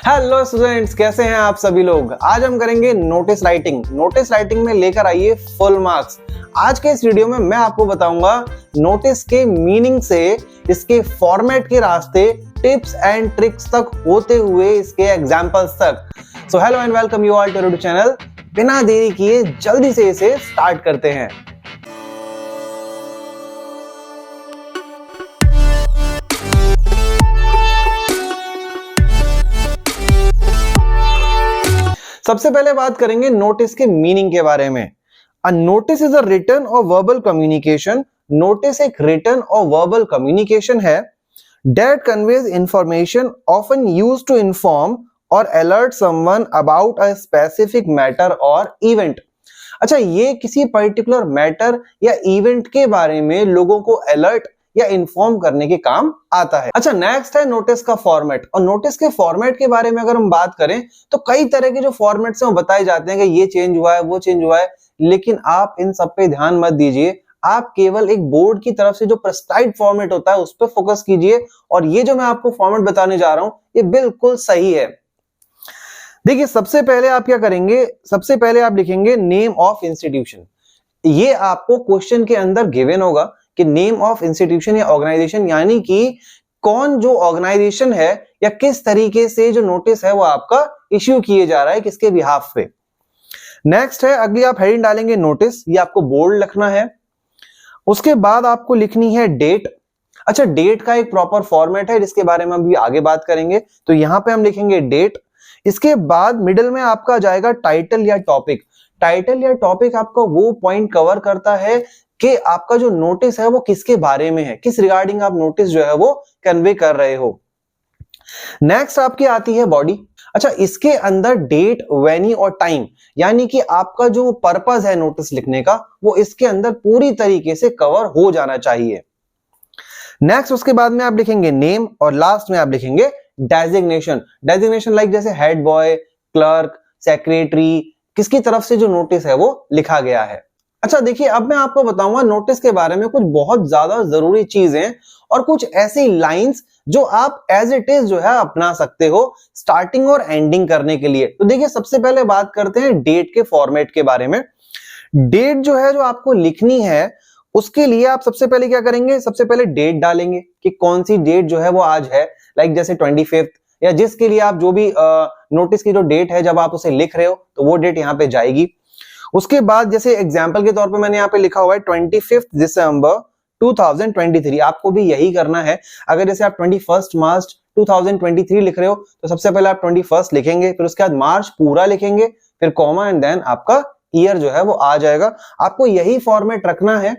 Hello students, कैसे हैं आप सभी लोग। आज हम करेंगे नोटिस राइटिंग। नोटिस राइटिंग में लेकर आइए फुल मार्क्स। आज के इस वीडियो में मैं आपको बताऊंगा नोटिस के मीनिंग से इसके फॉर्मेट के रास्ते, टिप्स एंड ट्रिक्स तक होते हुए इसके एग्जांपल्स तक। So hello and welcome you all to YouTube channel. बिना देरी किए जल्दी से इसे स्टार्ट करते हैं। सबसे पहले बात करेंगे नोटिस के मीनिंग के बारे में। A notice is a written और वर्बल कम्युनिकेशन। नोटिस एक रिटन और वर्बल कम्युनिकेशन है that conveys information often used to inform or alert someone about a specific matter or event. अच्छा, ये किसी पर्टिकुलर मैटर या इवेंट के बारे में लोगों को अलर्ट या इन्फॉर्म करने के काम आता है। अच्छा, नेक्स्ट है नोटिस का फॉर्मेट। और नोटिस के फॉर्मेट के बारे में अगर हम बात करें तो कई तरह के जो फॉर्मेट्स हैं वो बताए जाते हैं कि ये चेंज हुआ है, वो चेंज हुआ है, लेकिन आप इन सब पे ध्यान मत दीजिए। आप केवल एक बोर्ड की तरफ से जो प्रिस्क्राइब्ड फॉर्मेट होता है उस पर फोकस कीजिए। और ये जो मैं आपको फॉर्मेट बताने जा रहा हूं ये बिल्कुल सही है। देखिए, सबसे पहले आप क्या करेंगे, सबसे पहले आप लिखेंगे नेम ऑफ इंस्टीट्यूशन। ये आपको क्वेश्चन के अंदर गिवन होगा कि नेम ऑफ इंस्टीट्यूशन या ऑर्गेनाइजेशन, यानी कि कौन जो ऑर्गेनाइजेशन है या किस तरीके से जो नोटिस है वो आपका इश्यू किए जा रहा है, किसके बिहाफ पे। नेक्स्ट है, अगली आप हेडिंग डालेंगे नोटिस। ये आपको बोल्ड लिखना है। उसके बाद आपको लिखनी है डेट। अच्छा, डेट का एक प्रॉपर फॉर्मेट है जिसके बारे में हम भी आगे बात करेंगे। तो यहां पे हम लिखेंगे डेट। इसके बाद मिडिल में आपका जाएगा टाइटल या टॉपिक। टाइटल या टॉपिक आपका वो पॉइंट कवर करता है कि आपका जो नोटिस है वो किसके बारे में है, किस रिगार्डिंग आप नोटिस जो है वो कन्वे कर रहे हो। नेक्स्ट आपकी आती है बॉडी। अच्छा, इसके अंदर डेट, वेन्यू और टाइम, यानी कि आपका जो पर्पस है नोटिस लिखने का वो इसके अंदर पूरी तरीके से कवर हो जाना चाहिए। नेक्स्ट उसके बाद में आप लिखेंगे नेम और लास्ट में आप लिखेंगे डेजिग्नेशन। डेजिग्नेशन लाइक जैसे हेड बॉय, क्लर्क, सेक्रेटरी, किसकी तरफ से जो नोटिस है वो लिखा गया है। अच्छा देखिए, अब मैं आपको बताऊंगा नोटिस के बारे में कुछ बहुत ज्यादा जरूरी चीजें और कुछ ऐसी लाइंस जो आप एज इट इज जो है अपना सकते हो स्टार्टिंग और एंडिंग करने के लिए। तो देखिए, सबसे पहले बात करते हैं डेट के फॉर्मेट के बारे में। डेट जो है जो आपको लिखनी है उसके लिए आप सबसे पहले क्या करेंगे, सबसे पहले डेट डालेंगे कि कौन सी डेट जो है वो आज है। लाइक जैसे 25 या जिसके लिए आप जो भी नोटिस की जो डेट है जब आप उसे लिख रहे हो तो वो डेट यहाँ पे जाएगी। उसके बाद जैसे एग्जाम्पल के तौर पे मैंने यहाँ पे लिखा हुआ है 25 दिसंबर 2023। आपको भी यही करना है। अगर जैसे आप 21 मार्च 2023 लिख रहे हो तो सबसे पहले आप 21 लिखेंगे, फिर उसके बाद मार्च पूरा लिखेंगे, फिर कॉमा एंड देन आपका ईयर जो है वो आ जाएगा। आपको यही फॉर्मेट रखना है।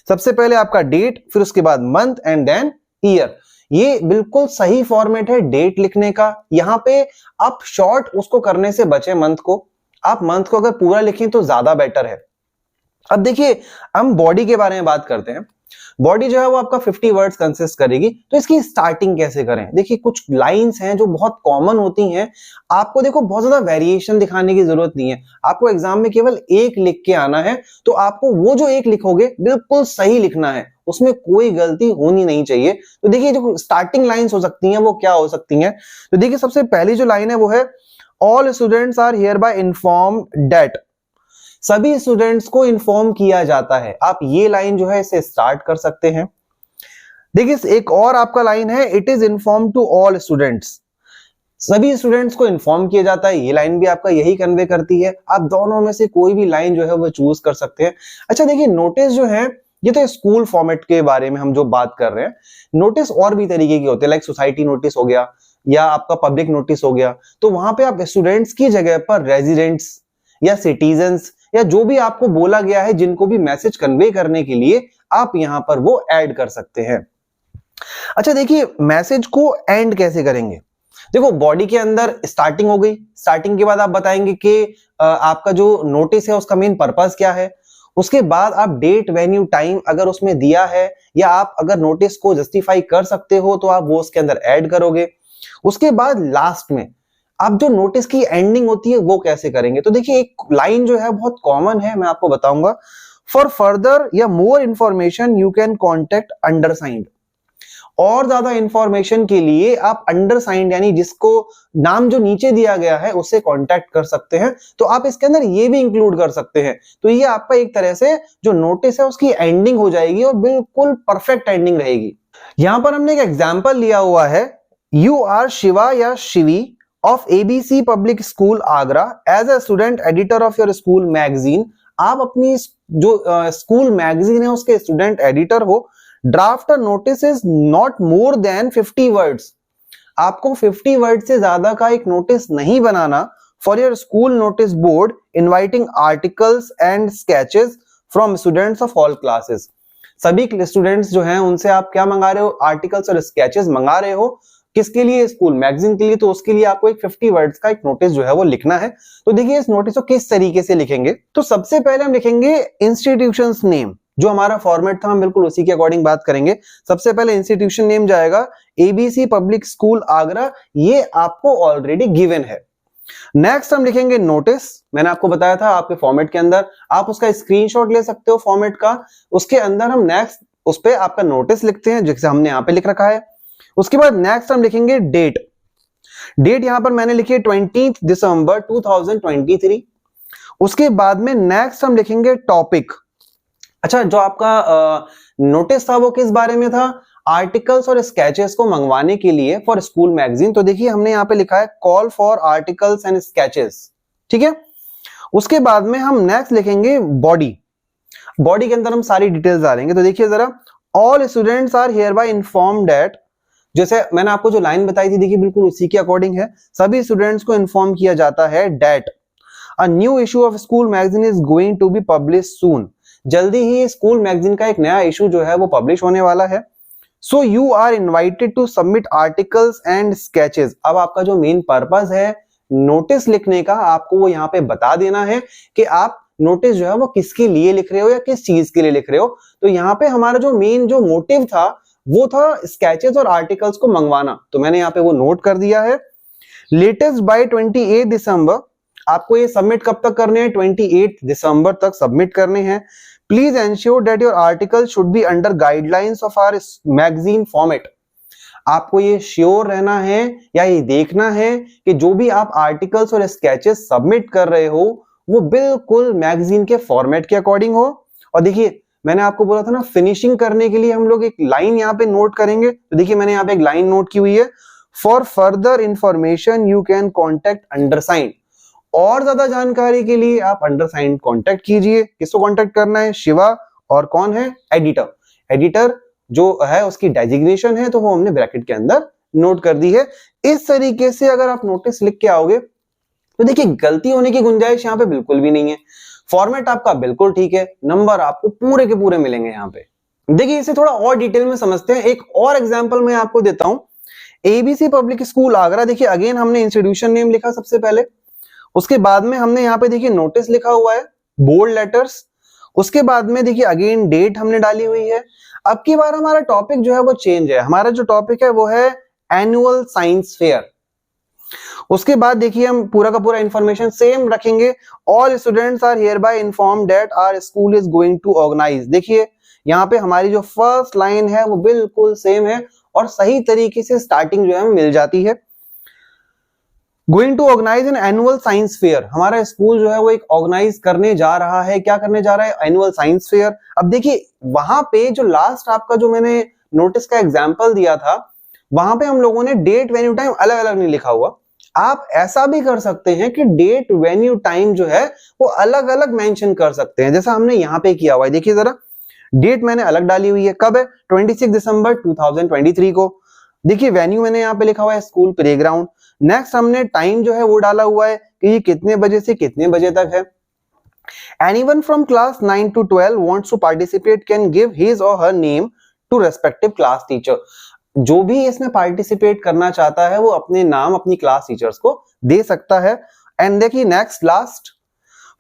सबसे पहले आपका डेट, फिर उसके बाद मंथ एंड देन ईयर। ये बिल्कुल सही फॉर्मेट है डेट लिखने का। यहाँ पे आप शॉर्ट उसको करने से बचे मंथ को। आप मंथ को अगर पूरा लिखें तो ज्यादा बेटर है। अब देखिए, हम बॉडी के बारे में बात करते हैं। बॉडी जो है वो आपका 50 वर्ड्स कंसिस्ट करेगी। तो इसकी स्टार्टिंग कैसे करें, देखिए कुछ लाइंस हैं जो बहुत कॉमन होती हैं। आपको देखो बहुत ज्यादा वेरिएशन दिखाने की जरूरत नहीं है। आपको एग्जाम में केवल एक लिख के आना है, तो आपको वो जो एक लिखोगे बिल्कुल सही लिखना है, उसमें कोई गलती होनी नहीं चाहिए। तो देखिए, जो स्टार्टिंग लाइंस हो सकती हैं वो क्या हो सकती हैं। तो देखिए, सबसे पहली जो लाइन है वो है all students are hereby informed that. सभी स्टूडेंट्स को इन्फॉर्म किया जाता है। आप ये लाइन जो है इसे स्टार्ट कर सकते हैं। देखिए, एक और आपका लाइन है it is inform to all students. सभी स्टूडेंट्स को इन्फॉर्म किया जाता है। ये लाइन भी आपका यही कन्वे करती है। आप दोनों में से कोई भी लाइन जो है वो चूज कर सकते हैं। अच्छा देखिए, नोटिस जो है ये तो स्कूल फॉर्मेट के बारे में हम जो बात कर रहे हैं। नोटिस और भी तरीके के होते हैं, लाइक सोसाइटी नोटिस हो गया या आपका पब्लिक नोटिस हो गया। तो वहां पे आप स्टूडेंट्स की जगह पर रेजिडेंट्स या सिटीजन्स या जो भी आपको बोला गया है जिनको भी मैसेज कन्वे करने के लिए आप यहां पर वो ऐड कर सकते हैं। अच्छा देखिए, मैसेज को एंड कैसे करेंगे। देखो, बॉडी के अंदर स्टार्टिंग हो गई। स्टार्टिंग के बाद आप बताएंगे कि आपका जो नोटिस है उसका मेन पर्पस क्या है। उसके बाद आप डेट, वेन्यू, टाइम अगर उसमें दिया है या आप अगर नोटिस को जस्टिफाई कर सकते हो तो आप वो उसके अंदर ऐड करोगे। उसके बाद लास्ट में आप जो नोटिस की एंडिंग होती है वो कैसे करेंगे। तो देखिए, एक लाइन जो है बहुत कॉमन है, मैं आपको बताऊंगा। फॉर फर्दर या more information you can contact undersigned. और ज्यादा इंफॉर्मेशन के लिए आप अंडरसाइंड यानी जिसको नाम जो नीचे दिया गया है उससे कांटेक्ट कर सकते हैं। तो आप इसके अंदर ये भी इंक्लूड कर सकते हैं। तो ये आपका एक तरह से जो नोटिस है उसकी एंडिंग हो जाएगी और बिल्कुल परफेक्ट एंडिंग रहेगी। यहां पर हमने एक एग्जाम्पल लिया हुआ है, यू आर शिवा या Shivi of ABC Public School Agra as a student editor of your school magazine। आप अपनी जो स्कूल मैगजीन है उसके स्टूडेंट एडिटर हो। Draft notice is not more than 50 words. आपको 50 वर्ड से ज्यादा का एक नोटिस नहीं बनाना। For your school notice board inviting articles and sketches from students of all classes. सभी स्टूडेंट्स जो हैं उनसे आप क्या मंगा रहे हो, आर्टिकल्स और स्केचेस मंगा रहे हो। किसके लिए, स्कूल मैगजीन के लिए। तो उसके लिए आपको एक 50 वर्ड्स का एक नोटिस जो है वो लिखना है। तो देखिए इस नोटिस को किस तरीके से लिखेंगे। तो सबसे पहले हम लिखेंगे इंस्टीट्यूशंस नेम। जो हमारा फॉर्मेट था हम बिल्कुल उसी के अकॉर्डिंग बात करेंगे। सबसे पहले इंस्टीट्यूशन नेम जाएगा एबीसी पब्लिक स्कूल आगरा, ये आपको ऑलरेडी गिवन है। नेक्स्ट हम लिखेंगे नोटिस। मैंने आपको बताया था आपके फॉर्मेट के अंदर आप उसका स्क्रीनशॉट ले सकते हो फॉर्मेट का। उसके अंदर हम नेक्स्ट उस पे आपका नोटिस लिखते हैं जिसे हमने यहाँ पे लिख रखा है। उसके बाद नेक्स्ट हम लिखेंगे डेट। डेट यहां पर मैंने लिखी है 20 दिसंबर 2023। उसके बाद में नेक्स्ट हम लिखेंगे टॉपिक। अच्छा, जो आपका नोटिस था वो किस बारे में था, आर्टिकल्स और स्केचेस को मंगवाने के लिए फॉर स्कूल मैगजीन। तो देखिए हमने यहाँ पे लिखा है call for articles and sketches, ठीक है। उसके बाद में हम नेक्स्ट लिखेंगे बॉडी। बॉडी के अंदर हम सारी डिटेल्स डालेंगे। तो देखिए जरा, all students are hereby informed that, जैसे मैंने आपको जो लाइन बताई थी देखिए बिल्कुल उसी के अकॉर्डिंग है। सभी स्टूडेंट्स को इन्फॉर्म किया जाता है that a new issue of school magazine is going to be publish soon. जल्दी ही स्कूल मैगजीन का एक नया इशू जो है वो पब्लिश होने वाला है। So you are invited to submit articles and sketches. अब आपका जो मेन पर्पस है नोटिस लिखने का, आपको वो यहाँ पे बता देना है कि आप नोटिस जो है वो किसके लिए लिख रहे हो या किस चीज के लिए लिख रहे हो। तो यहाँ पे हमारा जो मेन जो मोटिव था वो था स्केचेस और आर्टिकल्स को मंगवाना। तो मैंने यहाँ पे वो नोट कर दिया है। लेटेस्ट बाय 28 दिसंबर। आपको ये सबमिट कब तक करने हैं, 28 दिसंबर तक सबमिट करने हैं। Please ensure that your article should be under guidelines of our magazine format. आपको ये श्योर रहना है या ये देखना है कि जो भी आप आर्टिकल्स और स्केचेस सबमिट कर रहे हो वो बिल्कुल मैगजीन के फॉर्मेट के अकॉर्डिंग हो। और देखिए मैंने आपको बोला था ना, फिनिशिंग करने के लिए हम लोग एक लाइन यहाँ पे नोट करेंगे। तो देखिए मैंने यहाँ पे एक लाइन नोट की हुई है, for further information you can contact undersigned. और ज्यादा जानकारी के लिए आप अंडरसाइंड कॉन्टेक्ट कीजिए। किसको कॉन्टेक्ट करना है, शिवा, और कौन है, एडिटर। एडिटर जो है उसकी डेजिग्नेशन है तो वो हमने ब्रैकेट के अंदर नोट कर दी है। इस तरीके से अगर आप नोटिस लिख के आओगे तो देखिए गलती होने की गुंजाइश यहाँ पे बिल्कुल भी नहीं है। फॉर्मेट आपका बिल्कुल ठीक है, नंबर आपको पूरे के पूरे मिलेंगे यहाँ पे। देखिए इसे थोड़ा और डिटेल में समझते हैं। एक और एग्जांपल मैं आपको देता हूं। एबीसी पब्लिक स्कूल आगरा, देखिए अगेन हमने इंस्टीट्यूशन नेम लिखा सबसे पहले। उसके बाद में हमने यहाँ पे देखिए नोटिस लिखा हुआ है बोल्ड लेटर्स। उसके बाद में देखिए अगेन डेट हमने डाली हुई है। अब की बार हमारा टॉपिक जो है वो चेंज है। हमारा जो टॉपिक है वो है एनुअल साइंस फेयर। उसके बाद देखिए हम पूरा का पूरा इंफॉर्मेशन सेम रखेंगे। All students are hereby informed that our school is going to organise. देखिए यहाँ पे हमारी जो फर्स्ट लाइन है वो बिल्कुल सेम है और सही तरीके से स्टार्टिंग जो है मिल जाती है। Going to organise an annual science fair. हमारा स्कूल जो है वो एक ऑर्गेनाइज करने जा रहा है। क्या करने जा रहा है, एनुअल साइंस फेयर। अब देखिए वहां पे जो लास्ट आपका जो मैंने नोटिस का एग्जाम्पल दिया था वहां पे हम लोगों ने डेट वेन्यू टाइम अलग अलग नहीं लिखा हुआ। आप ऐसा भी कर सकते हैं कि डेट वेन्यू टाइम जो है वो अलग अलग मेंशन कर सकते हैं, जैसा हमने यहाँ पे किया हुआ है। देखिए जरा, डेट मैंने अलग डाली हुई है, कब है, 26 दिसंबर 2023 को। देखिए वेन्यू मैंने यहाँ पे लिखा हुआ है स्कूल प्लेग्राउंड। नेक्स्ट हमने टाइम जो है वो डाला हुआ है कि ये कितने बजे से कितने बजे तक है। Anyone from class 9 to 12 wants to participate can give his or her name to respective class teacher. जो भी इसमें पार्टिसिपेट करना चाहता है वो अपने नाम अपनी क्लास टीचर्स को दे सकता है। एंड देखिए next last,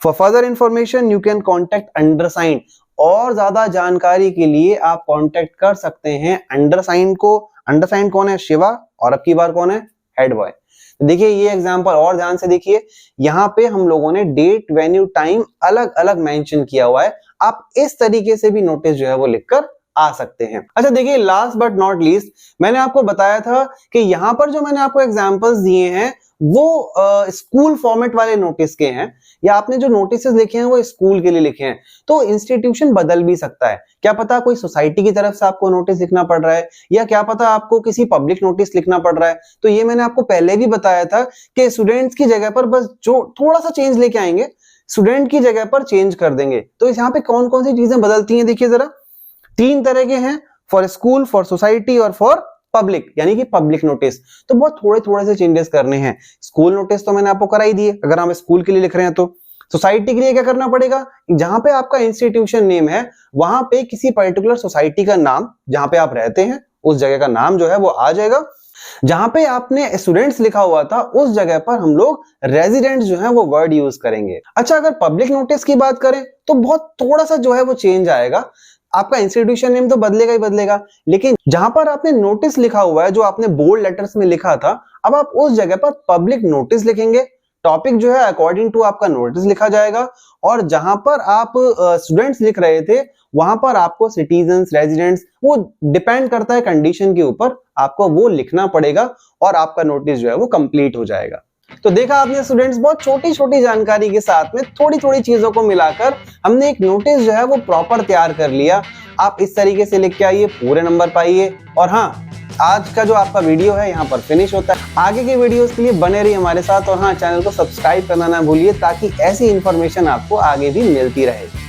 for further information you can contact undersigned. और ज्यादा जानकारी के लिए आप कॉन्टेक्ट कर सकते हैं अंडरसाइंड को। अंडरसाइंड कौन है, शिवा, और अब की बार कौन है, हेड बॉय। देखिए ये एग्जांपल और ध्यान से देखिए, यहाँ पे हम लोगों ने डेट वेन्यू टाइम अलग अलग मेंशन किया हुआ है। आप इस तरीके से भी नोटिस जो है वो लिखकर आ सकते हैं। अच्छा देखिए, लास्ट बट नॉट लीस्ट मैंने आपको बताया था कि यहाँ पर जो मैंने आपको एग्जांपल्स दिए हैं वो स्कूल फॉर्मेट वाले नोटिस के हैं, या आपने जो नोटिस लिखे हैं वो स्कूल के लिए लिखे हैं। तो इंस्टीट्यूशन बदल भी सकता है, क्या पता कोई सोसाइटी की तरफ से आपको नोटिस लिखना पड़ रहा है, या क्या पता आपको किसी पब्लिक नोटिस लिखना पड़ रहा है। तो ये मैंने आपको पहले भी बताया था कि स्टूडेंट्स की जगह पर बस जो थोड़ा सा चेंज लेके आएंगे, स्टूडेंट की जगह पर चेंज कर देंगे। तो इस यहाँ पे कौन कौन सी चीजें बदलती हैं देखिए जरा, 3 तरह के हैं, फॉर स्कूल, फॉर सोसाइटी और फॉर पब्लिक, यानी कि पब्लिक नोटिस। तो बहुत थोड़े थोड़े से चेंजेस करने हैं। स्कूल नोटिस तो मैंने आपको करा ही दिए, अगर हम स्कूल के लिए लिख रहे हैं। तो सोसाइटी के लिए क्या करना पड़ेगा, जहां पे आपका इंस्टीट्यूशन नेम है वहां पे किसी पर्टिकुलर सोसाइटी का नाम, जहां पे आप रहते हैं उस जगह का नाम जो है वो आ जाएगा। जहां पे आपने स्टूडेंट्स लिखा हुआ था उस जगह पर हम लोग रेजिडेंट्स जो है वो वर्ड यूज करेंगे। अच्छा, अगर पब्लिक नोटिस की बात करें तो बहुत थोड़ा सा जो है वो चेंज आएगा। आपका इंस्टीट्यूशन नेम तो बदलेगा ही बदलेगा, लेकिन जहां पर आपने नोटिस लिखा हुआ है, जो आपने बोल्ड लेटर्स में लिखा था, अब आप उस जगह पर पब्लिक नोटिस लिखेंगे। टॉपिक जो है अकॉर्डिंग टू आपका नोटिस लिखा जाएगा, और जहां पर आप स्टूडेंट्स लिख रहे थे वहां पर आपको सिटीजन्स, रेजिडेंट्स, वो डिपेंड करता है कंडीशन के ऊपर, आपको वो लिखना पड़ेगा और आपका नोटिस जो है वो कंप्लीट हो जाएगा। तो देखा आपने स्टूडेंट्स, बहुत छोटी छोटी जानकारी के साथ में थोड़ी थोड़ी चीजों को मिलाकर हमने एक नोटिस जो है वो प्रॉपर तैयार कर लिया। आप इस तरीके से लिख के आइए, पूरे नंबर पाइए। और हाँ, आज का जो आपका वीडियो है यहाँ पर फिनिश होता है। आगे के वीडियोस के लिए बने रहिए हमारे साथ, और हाँ, चैनल को सब्सक्राइब करना ना भूलिए ताकि ऐसी इंफॉर्मेशन आपको आगे भी मिलती रहे।